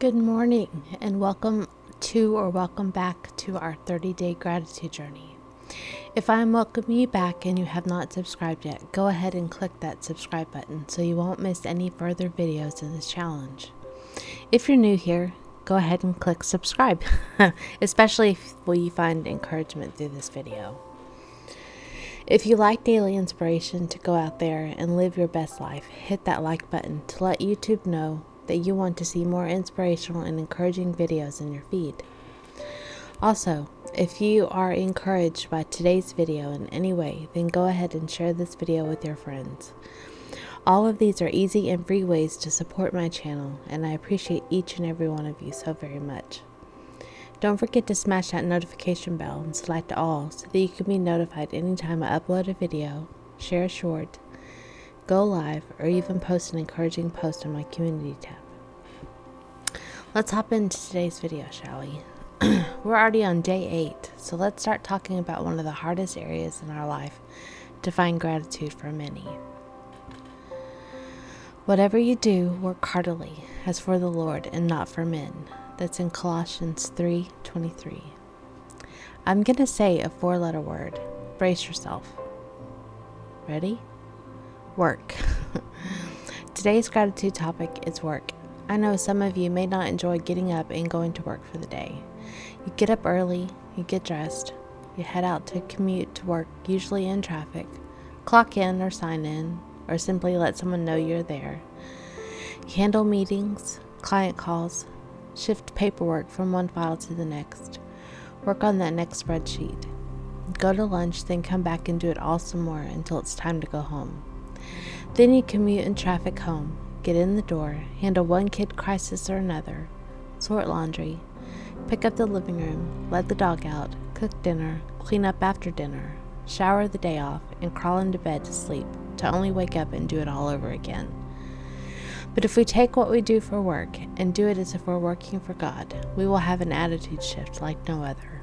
Good morning and welcome back to our 30-day gratitude journey. If I am welcoming you back and you have not subscribed yet, go ahead and click that subscribe button so you won't miss any further videos in this challenge. If you're new here, go ahead and click subscribe, especially if you find encouragement through this video. If you like daily inspiration to go out there and live your best life, hit that like button to let YouTube know that you want to see more inspirational and encouraging videos in your feed. Also, if you are encouraged by today's video in any way, then go ahead and share this video with your friends. All of these are easy and free ways to support my channel, and I appreciate each and every one of you so very much. Don't forget to smash that notification bell and select all so that you can be notified anytime I upload a video, share a short, go live, or even post an encouraging post on my community tab. Let's hop into today's video, shall we? We're already on day 8, so let's start talking about one of the hardest areas in our life to find gratitude for many. Whatever you do, work heartily, as for the Lord and not for men. That's in Colossians 3:23. I'm going to say a 4-letter word. Brace yourself. Ready? Work. Today's gratitude topic is work. I know some of you may not enjoy getting up and going to work for the day. You get up early, you get dressed, you head out to commute to work, usually in traffic, clock in or sign in, or simply let someone know you're there. You handle meetings, client calls, shift paperwork from one file to the next, work on that next spreadsheet, go to lunch, then come back and do it all some more until it's time to go home. Then you commute in traffic home, get in the door, handle one kid crisis or another, sort laundry, pick up the living room, let the dog out, cook dinner, clean up after dinner, shower the day off, and crawl into bed to sleep, to only wake up and do it all over again. But if we take what we do for work and do it as if we're working for God, we will have an attitude shift like no other.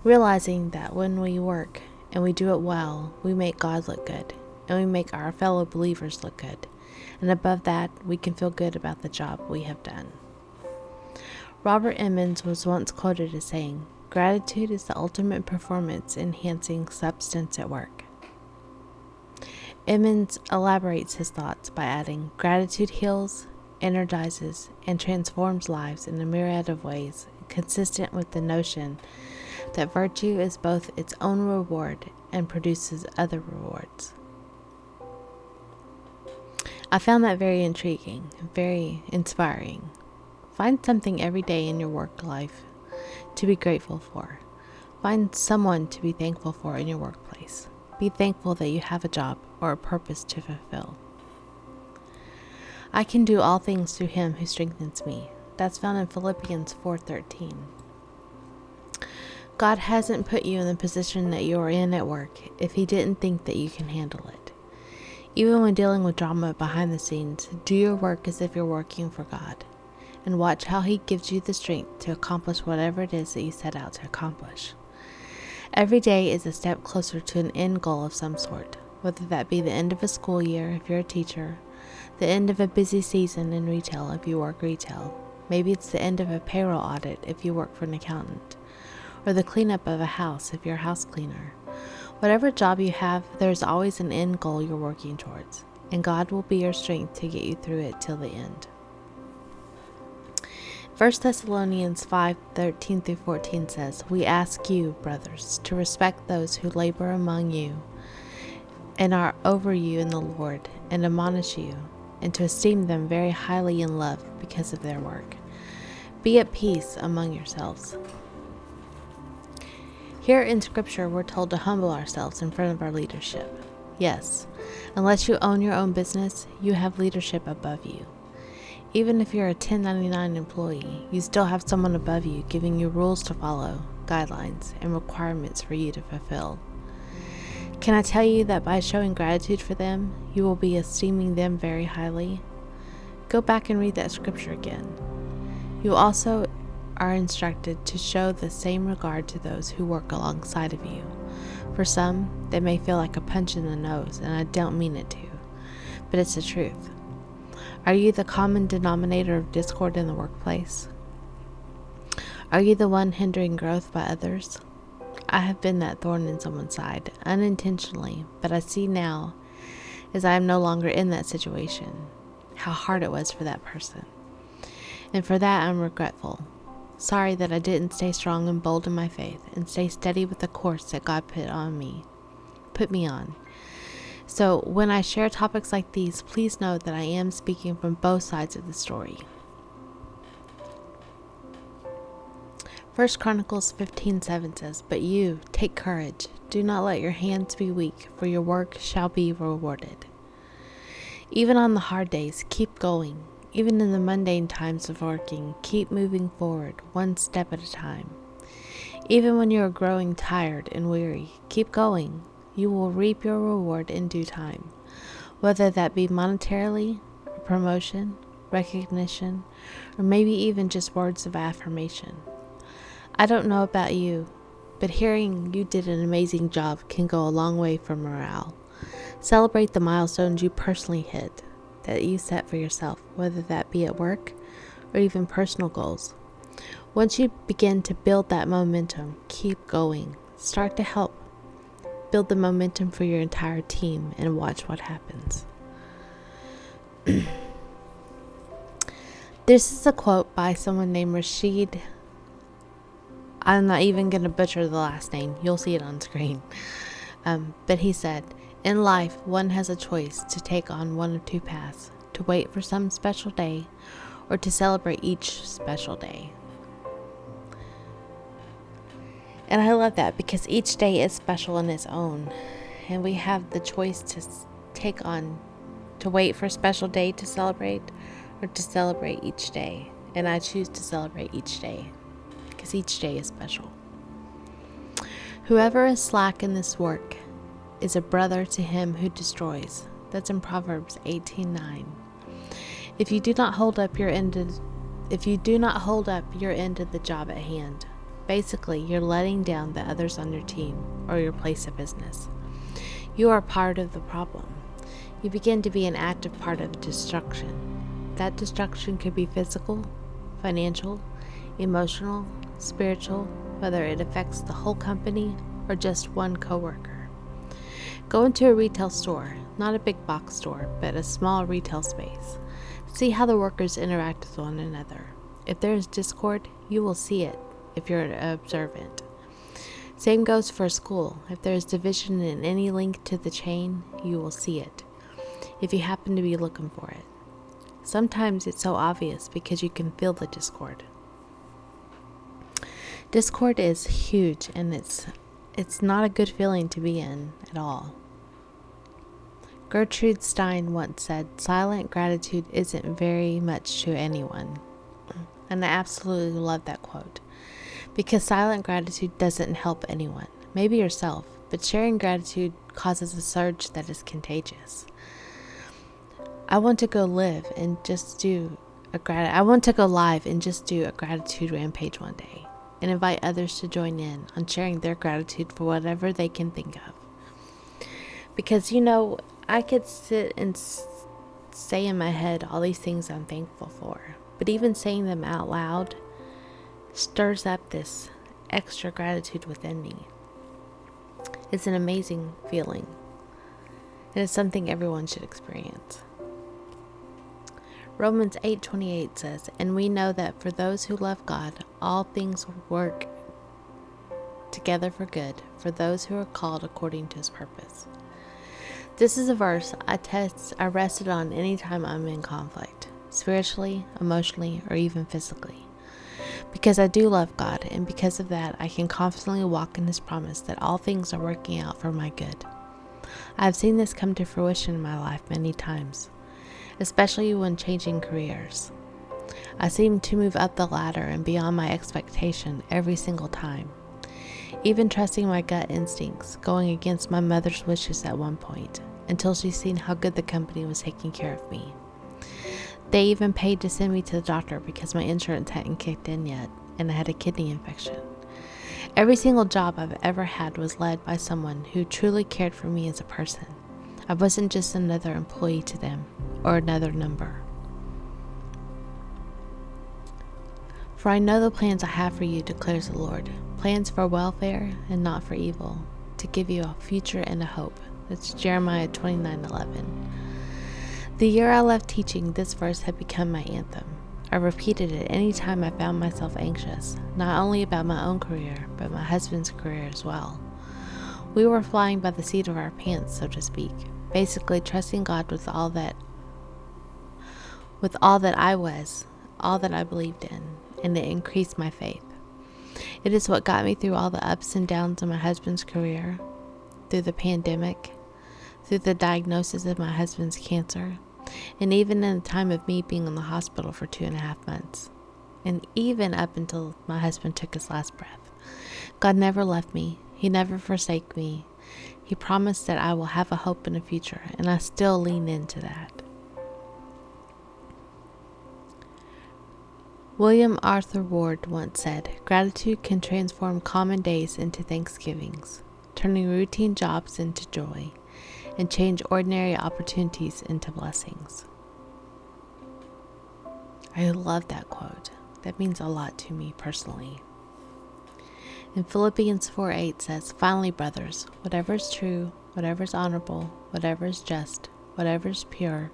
Realizing that when we work and we do it well, we make God look good, and we make our fellow believers look good. And above that, we can feel good about the job we have done. Robert Emmons was once quoted as saying, "Gratitude is the ultimate performance-enhancing substance at work." Emmons elaborates his thoughts by adding, "Gratitude heals, energizes, and transforms lives in a myriad of ways, consistent with the notion that virtue is both its own reward and produces other rewards." I found that very intriguing, very inspiring. Find something every day in your work life to be grateful for. Find someone to be thankful for in your workplace. Be thankful that you have a job or a purpose to fulfill. I can do all things through him who strengthens me. That's found in Philippians 4:13. God hasn't put you in the position that you are in at work if he didn't think that you can handle it. Even when dealing with drama behind the scenes, do your work as if you're working for God, and watch how he gives you the strength to accomplish whatever it is that you set out to accomplish. Every day is a step closer to an end goal of some sort, whether that be the end of a school year if you're a teacher, the end of a busy season in retail if you work retail, maybe it's the end of a payroll audit if you work for an accountant, or the cleanup of a house if you're a house cleaner. Whatever job you have, there's always an end goal you're working towards, and God will be your strength to get you through it till the end. 1 Thessalonians 5:13-14 says, "We ask you, brothers, to respect those who labor among you and are over you in the Lord, and admonish you, and to esteem them very highly in love because of their work. Be at peace among yourselves." Here in Scripture, we're told to humble ourselves in front of our leadership. Yes, unless you own your own business, you have leadership above you. Even if you're a 1099 employee, you still have someone above you giving you rules to follow, guidelines, and requirements for you to fulfill. Can I tell you that by showing gratitude for them, you will be esteeming them very highly? Go back and read that scripture again. You also are instructed to show the same regard to those who work alongside of you. For some, they may feel like a punch in the nose, and I don't mean it to, but it's the truth. Are you the common denominator of discord in the workplace? Are you the one hindering growth by others? I have been that thorn in someone's side, unintentionally, but I see now, as I am no longer in that situation, how hard it was for that person. And for that I'm regretful. Sorry that I didn't stay strong and bold in my faith and stay steady with the course that God put me on. So when I share topics like these, please know that I am speaking from both sides of the story. 1 Chronicles 15:7 says, "But you, take courage. Do not let your hands be weak, for your work shall be rewarded." Even on the hard days, keep going. Even in the mundane times of working, keep moving forward, one step at a time. Even when you are growing tired and weary, keep going. You will reap your reward in due time, whether that be monetarily, a promotion, recognition, or maybe even just words of affirmation. I don't know about you, but hearing you did an amazing job can go a long way for morale. Celebrate the milestones you personally hit, that you set for yourself, whether that be at work or even personal goals. Once you begin to build that momentum, keep going. Start to help build the momentum for your entire team and watch what happens. This is a quote by someone named Rashid. I'm not even going to butcher the last name. You'll see it on screen. But he said, "In life, one has a choice to take on one of two paths, to wait for some special day or to celebrate each special day." And I love that because each day is special in its own. And we have the choice to wait for a special day to celebrate or to celebrate each day. And I choose to celebrate each day because each day is special. "Whoever is slack in this work is a brother to him who destroys." That's in Proverbs 18:9. If you do not hold up your end of the job at hand, basically you're letting down the others on your team or your place of business. You are part of the problem. You begin to be an active part of destruction. That destruction could be physical, financial, emotional, spiritual, whether it affects the whole company or just one coworker. Go into a retail store, not a big box store, but a small retail space. See how the workers interact with one another. If there is discord, you will see it if you're observant. Same goes for school. If there is division in any link to the chain, you will see it, if you happen to be looking for it. Sometimes it's so obvious because you can feel the discord. Discord is huge, and it's not a good feeling to be in at all. Gertrude Stein once said, "Silent gratitude isn't very much to anyone." And I absolutely love that quote. Because silent gratitude doesn't help anyone, maybe yourself, but sharing gratitude causes a surge that is contagious. I want to go live and just do a gratitude rampage one day and invite others to join in on sharing their gratitude for whatever they can think of. Because, I could sit and say in my head all these things I'm thankful for, but even saying them out loud stirs up this extra gratitude within me. It's an amazing feeling, and it's something everyone should experience. Romans 8:28 says, "And we know that for those who love God, all things work together for good, for those who are called according to his purpose." This is a verse I rested on anytime I'm in conflict, spiritually, emotionally, or even physically. Because I do love God, and because of that, I can confidently walk in his promise that all things are working out for my good. I have seen this come to fruition in my life many times, especially when changing careers. I seem to move up the ladder and beyond my expectation every single time. Even trusting my gut instincts, going against my mother's wishes at one point, until she's seen how good the company was taking care of me. They even paid to send me to the doctor because my insurance hadn't kicked in yet, and I had a kidney infection. Every single job I've ever had was led by someone who truly cared for me as a person. I wasn't just another employee to them, or another number. For I know the plans I have for you, declares the Lord, plans for welfare and not for evil, to give you a future and a hope. That's Jeremiah 29:11. The year I left teaching, this verse had become my anthem. I repeated it any time I found myself anxious, not only about my own career, but my husband's career as well. We were flying by the seat of our pants, so to speak, basically trusting God with all that I was, all that I believed in, and it increased my faith. It is what got me through all the ups and downs of my husband's career, through the pandemic, through the diagnosis of my husband's cancer, and even in the time of me being in the hospital for 2.5 months, and even up until my husband took his last breath. God never left me. He never forsake me. He promised that I will have a hope in the future, and I still lean into that. William Arthur Ward once said, "Gratitude can transform common days into thanksgivings, turning routine jobs into joy, and change ordinary opportunities into blessings." I love that quote. That means a lot to me personally. And Philippians 4:8 says, "Finally, brothers, whatever is true, whatever is honorable, whatever is just, whatever is pure,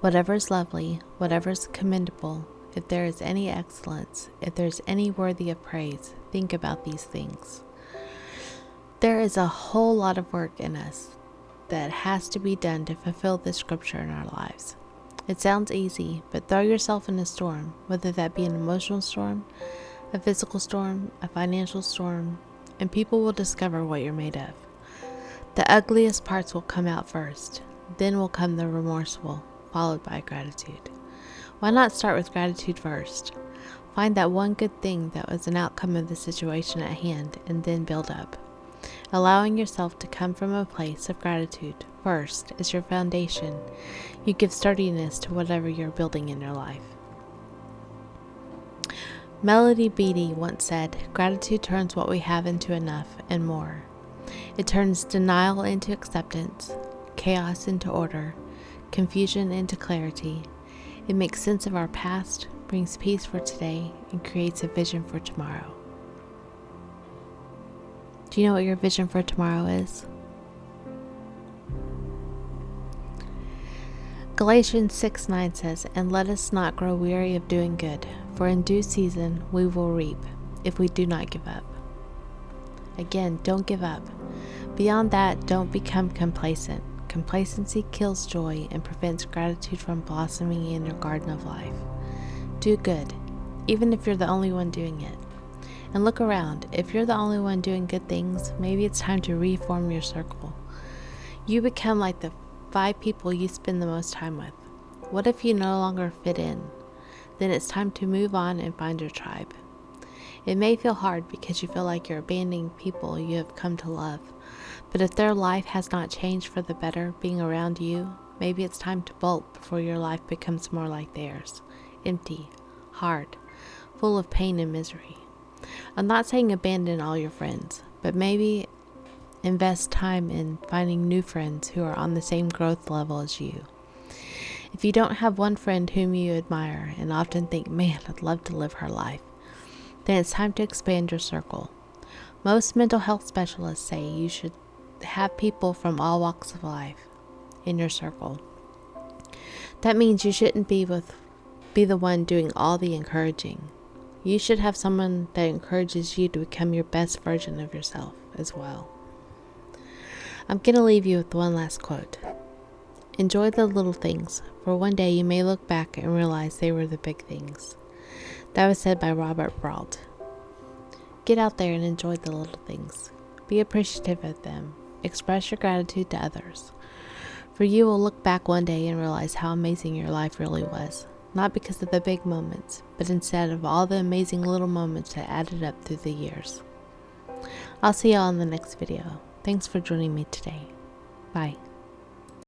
whatever is lovely, whatever is commendable, if there is any excellence, if there is any worthy of praise, think about these things." There is a whole lot of work in us that has to be done to fulfill this scripture in our lives. It sounds easy, but throw yourself in a storm, whether that be an emotional storm, a physical storm, a financial storm, and people will discover what you're made of. The ugliest parts will come out first, then will come the remorseful, followed by gratitude. Why not start with gratitude first? Find that one good thing that was an outcome of the situation at hand, and then build up. Allowing yourself to come from a place of gratitude first is your foundation. You give sturdiness to whatever you're building in your life. Melody Beattie once said, "Gratitude turns what we have into enough and more. It turns denial into acceptance, chaos into order, confusion into clarity. It makes sense of our past, brings peace for today, and creates a vision for tomorrow." Do you know what your vision for tomorrow is? Galatians 6:9 says, "And let us not grow weary of doing good, for in due season we will reap, if we do not give up." Again, don't give up. Beyond that, don't become complacent. Complacency kills joy and prevents gratitude from blossoming in your garden of life. Do good, even if you're the only one doing it. And look around. If you're the only one doing good things, maybe it's time to reform your circle. You become like the 5 people you spend the most time with. What if you no longer fit in? Then it's time to move on and find your tribe. It may feel hard because you feel like you're abandoning people you have come to love. But if their life has not changed for the better being around you, maybe it's time to bolt before your life becomes more like theirs. Empty, hard, full of pain and misery. I'm not saying abandon all your friends, but maybe invest time in finding new friends who are on the same growth level as you. If you don't have one friend whom you admire and often think, "Man, I'd love to live her life," then it's time to expand your circle. Most mental health specialists say you should have people from all walks of life in your circle. That means you shouldn't be the one doing all the encouraging. You should have someone that encourages you to become your best version of yourself as well. I'm going to leave you with one last quote. "Enjoy the little things, for one day you may look back and realize they were the big things." That was said by Robert Brault. Get out there and enjoy the little things. Be appreciative of them. Express your gratitude to others. For you will look back one day and realize how amazing your life really was. Not because of the big moments, but instead of all the amazing little moments that added up through the years. I'll see y'all in the next video. Thanks for joining me today. Bye.